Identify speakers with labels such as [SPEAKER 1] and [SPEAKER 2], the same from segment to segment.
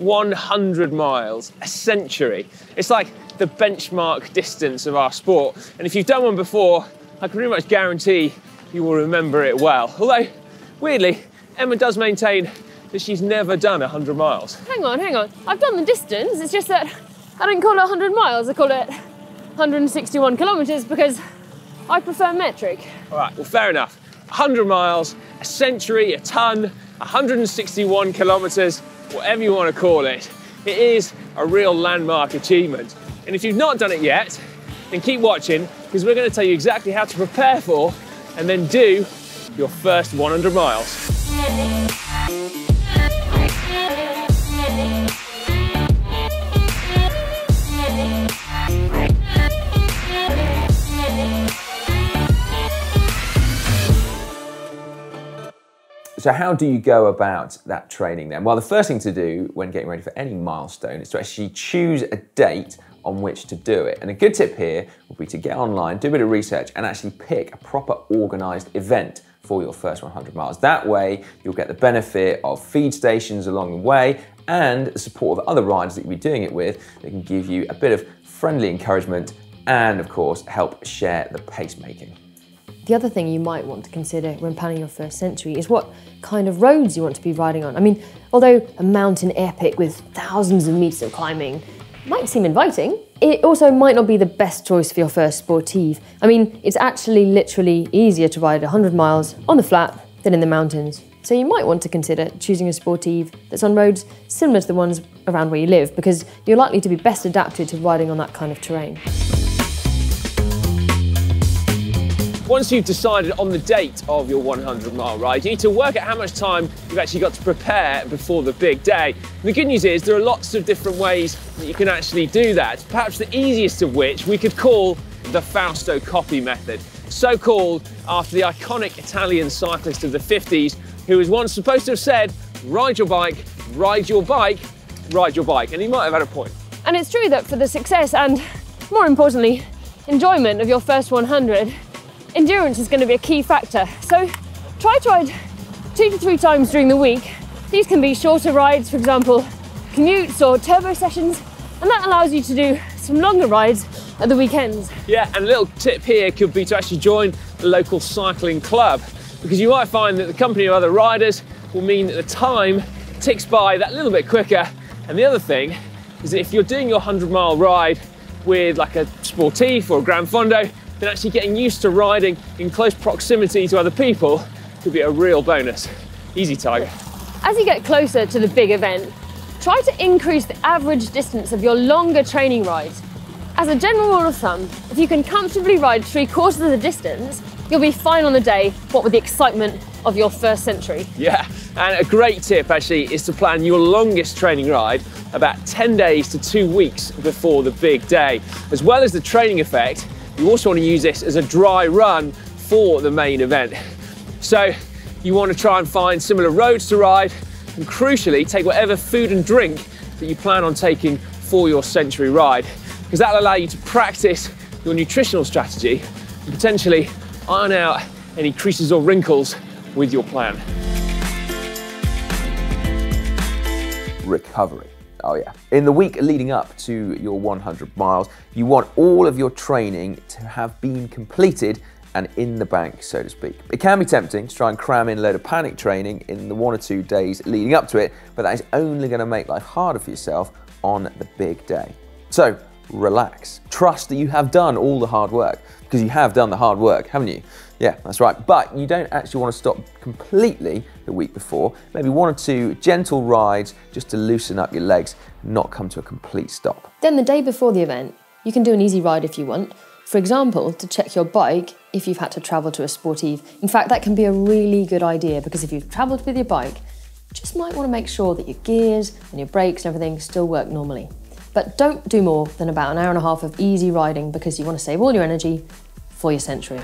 [SPEAKER 1] 100 miles, a century. It's like the benchmark distance of our sport. And if you've done one before, I can pretty much guarantee you will remember it well. Although, weirdly, Emma does maintain that she's never done 100 miles.
[SPEAKER 2] Hang on. I've done the distance. It's just that I don't call it 100 miles. I call it 161 kilometres because I prefer metric.
[SPEAKER 1] All right, well, fair enough. 100 miles, a century, a ton, 161 kilometres, whatever you want to call it. It is a real landmark achievement. And if you've not done it yet, then keep watching because we're going to tell you exactly how to prepare for and then do your first 100 miles.
[SPEAKER 3] So how do you go about that training then? Well, the first thing to do when getting ready for any milestone is to actually choose a date on which to do it. And a good tip here would be to get online, do a bit of research and actually pick a proper organised event for your first 100 miles. That way you'll get the benefit of feed stations along the way and the support of other riders that you'll be doing it with that can give you a bit of friendly encouragement and of course help share the pacemaking.
[SPEAKER 2] The other thing you might want to consider when planning your first century is what kind of roads you want to be riding on. I mean, although a mountain epic with thousands of metres of climbing might seem inviting, it also might not be the best choice for your first sportive. I mean, it's actually literally easier to ride 100 miles on the flat than in the mountains. So you might want to consider choosing a sportive that's on roads similar to the ones around where you live because you're likely to be best adapted to riding on that kind of terrain.
[SPEAKER 1] Once you've decided on the date of your 100-mile ride, you need to work out how much time you've actually got to prepare before the big day. And the good news is there are lots of different ways that you can actually do that. Perhaps the easiest of which we could call the Fausto copy method. So called after the iconic Italian cyclist of the 50s who was once supposed to have said, ride your bike, ride your bike, ride your bike. And he might have had a point.
[SPEAKER 2] And it's true that for the success and, more importantly, enjoyment of your first 100, endurance is going to be a key factor. So try to ride 2 to 3 times during the week. These can be shorter rides, for example, commutes or turbo sessions, and that allows you to do some longer rides at the weekends.
[SPEAKER 1] Yeah, and a little tip here could be to actually join a local cycling club because you might find that the company of other riders will mean that the time ticks by that little bit quicker. And the other thing is that if you're doing your 100-mile ride with like a sportive or a Gran Fondo, then actually getting used to riding in close proximity to other people could be a real bonus. Easy, Tiger.
[SPEAKER 2] As you get closer to the big event, try to increase the average distance of your longer training rides. As a general rule of thumb, if you can comfortably ride 3/4 of the distance, you'll be fine on the day, what with the excitement of your first century.
[SPEAKER 1] Yeah, and a great tip actually is to plan your longest training ride about 10 days to 2 weeks before the big day. As well as the training effect, you also want to use this as a dry run for the main event. So you want to try and find similar roads to ride and crucially take whatever food and drink that you plan on taking for your century ride because that'll allow you to practice your nutritional strategy and potentially iron out any creases or wrinkles with your plan.
[SPEAKER 3] Recovery. Oh yeah. In the week leading up to your 100 miles, you want all of your training to have been completed and in the bank, so to speak. It can be tempting to try and cram in a load of panic training in the 1 or 2 days leading up to it, but that is only going to make life harder for yourself on the big day. So relax. Trust that you have done all the hard work, because you have done the hard work, haven't you? Yeah, that's right. But you don't actually want to stop completely the week before. Maybe 1 or 2 gentle rides just to loosen up your legs, not come to a complete stop.
[SPEAKER 2] Then the day before the event, you can do an easy ride if you want. For example, to check your bike if you've had to travel to a sportive. In fact, that can be a really good idea because if you've travelled with your bike, you just might want to make sure that your gears and your brakes and everything still work normally. But don't do more than about an hour and a half of easy riding because you want to save all your energy for your century.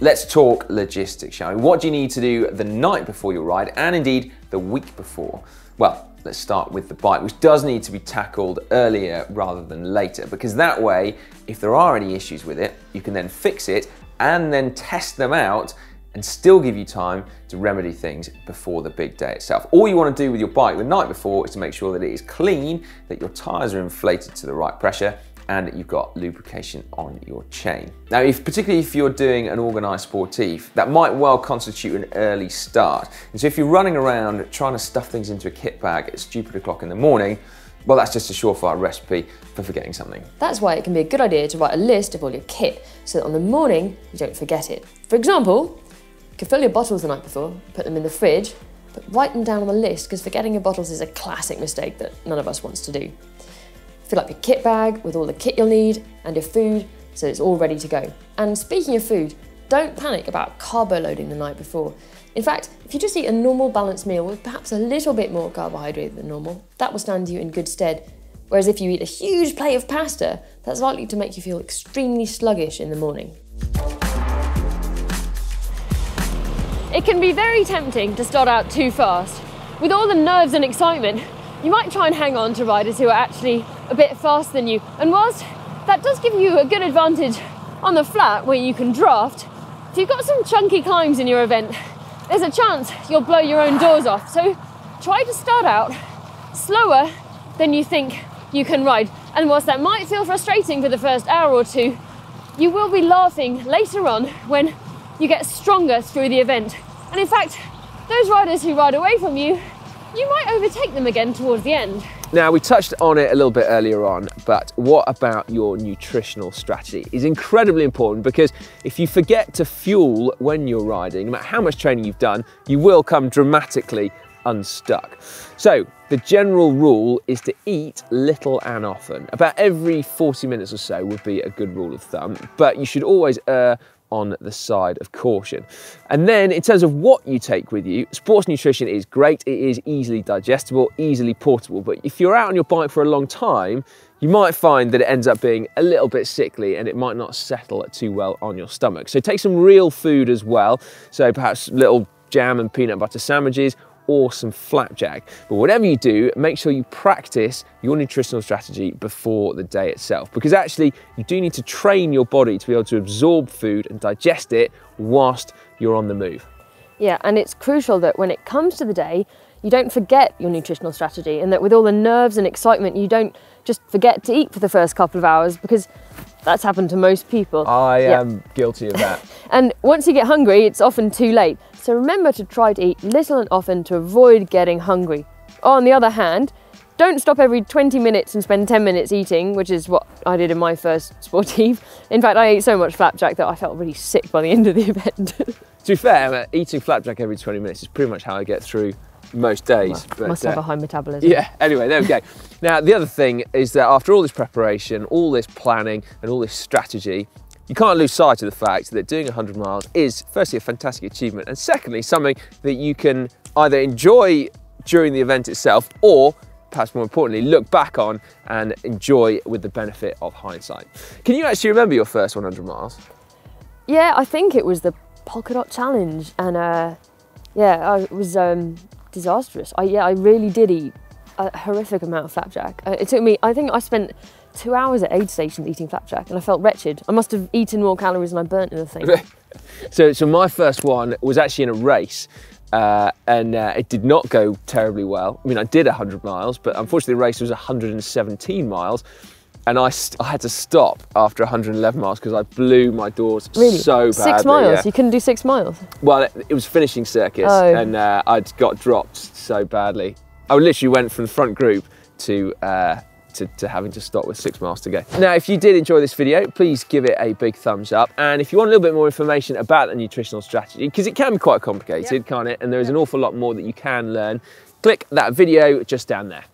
[SPEAKER 3] Let's talk logistics, shall we? What do you need to do the night before your ride and indeed the week before? Well, let's start with the bike, which does need to be tackled earlier rather than later, because that way, if there are any issues with it, you can then fix it and then test them out and still give you time to remedy things before the big day itself. All you want to do with your bike the night before is to make sure that it is clean, that your tyres are inflated to the right pressure, and that you've got lubrication on your chain. Now, particularly if you're doing an organised sportive, that might well constitute an early start. And so if you're running around trying to stuff things into a kit bag at stupid o'clock in the morning, well, that's just a surefire recipe for forgetting something.
[SPEAKER 2] That's why it can be a good idea to write a list of all your kit, so that on the morning, you don't forget it. For example, you can fill your bottles the night before, put them in the fridge, but write them down on the list, because forgetting your bottles is a classic mistake that none of us wants to do. Fill up your kit bag with all the kit you'll need and your food, so it's all ready to go. And speaking of food, don't panic about carbo loading the night before. In fact, if you just eat a normal balanced meal with perhaps a little bit more carbohydrate than normal, that will stand you in good stead. Whereas if you eat a huge plate of pasta, that's likely to make you feel extremely sluggish in the morning. It can be very tempting to start out too fast. With all the nerves and excitement, you might try and hang on to riders who are actually a bit faster than you. And whilst that does give you a good advantage on the flat where you can draft, if you've got some chunky climbs in your event, there's a chance you'll blow your own doors off. So try to start out slower than you think you can ride. And whilst that might feel frustrating for the first hour or two, you will be laughing later on when you get stronger through the event. And in fact, those riders who ride away from you, you might overtake them again towards the end.
[SPEAKER 1] Now, we touched on it a little bit earlier on, but what about your nutritional strategy is incredibly important, because if you forget to fuel when you're riding, no matter how much training you've done, you will come dramatically unstuck. So the general rule is to eat little and often. About every 40 minutes or so would be a good rule of thumb, but you should always err on the side of caution. And then in terms of what you take with you, sports nutrition is great. It is easily digestible, easily portable, but if you're out on your bike for a long time, you might find that it ends up being a little bit sickly and it might not settle too well on your stomach. So take some real food as well. So perhaps little jam and peanut butter sandwiches, or some flapjack. But whatever you do, make sure you practice your nutritional strategy before the day itself, because actually you do need to train your body to be able to absorb food and digest it whilst you're on the move.
[SPEAKER 2] Yeah, and it's crucial that when it comes to the day, you don't forget your nutritional strategy, and that with all the nerves and excitement, you don't just forget to eat for the first couple of hours, because that's happened to most people.
[SPEAKER 1] I am guilty of that.
[SPEAKER 2] And once you get hungry, it's often too late. So remember to try to eat little and often to avoid getting hungry. On the other hand, don't stop every 20 minutes and spend 10 minutes eating, which is what I did in my first sportive. In fact, I ate so much flapjack that I felt really sick by the end of the event.
[SPEAKER 1] To be fair, eating flapjack every 20 minutes is pretty much how I get through most days.
[SPEAKER 2] Well, but, must have a high metabolism.
[SPEAKER 1] Yeah, anyway, there we go. Now, the other thing is that after all this preparation, all this planning and all this strategy, you can't lose sight of the fact that doing 100 miles is firstly a fantastic achievement, and secondly something that you can either enjoy during the event itself, or perhaps more importantly, look back on and enjoy with the benefit of hindsight. Can you actually remember your first 100 miles?
[SPEAKER 2] Yeah, I think it was the polka dot challenge, and yeah, it was disastrous. I really did eat a horrific amount of flapjack. It took me, I think I spent 2 hours at aid stations eating flapjack, and I felt wretched. I must have eaten more calories than I burnt in the thing.
[SPEAKER 1] So my first one was actually in a race, and it did not go terribly well. I mean, I did 100 miles, but unfortunately the race was 117 miles, and I had to stop after 111 miles because I blew my doors so badly.
[SPEAKER 2] 6 miles?
[SPEAKER 1] Yeah.
[SPEAKER 2] You couldn't do 6 miles?
[SPEAKER 1] Well, it was finishing circus, and I'd got dropped so badly. I literally went from the front group to having to stop with 6 miles to go. Now, if you did enjoy this video, please give it a big thumbs up. And if you want a little bit more information about the nutritional strategy, because it can be quite complicated, can't it? And there's an awful lot more that you can learn, click that video just down there.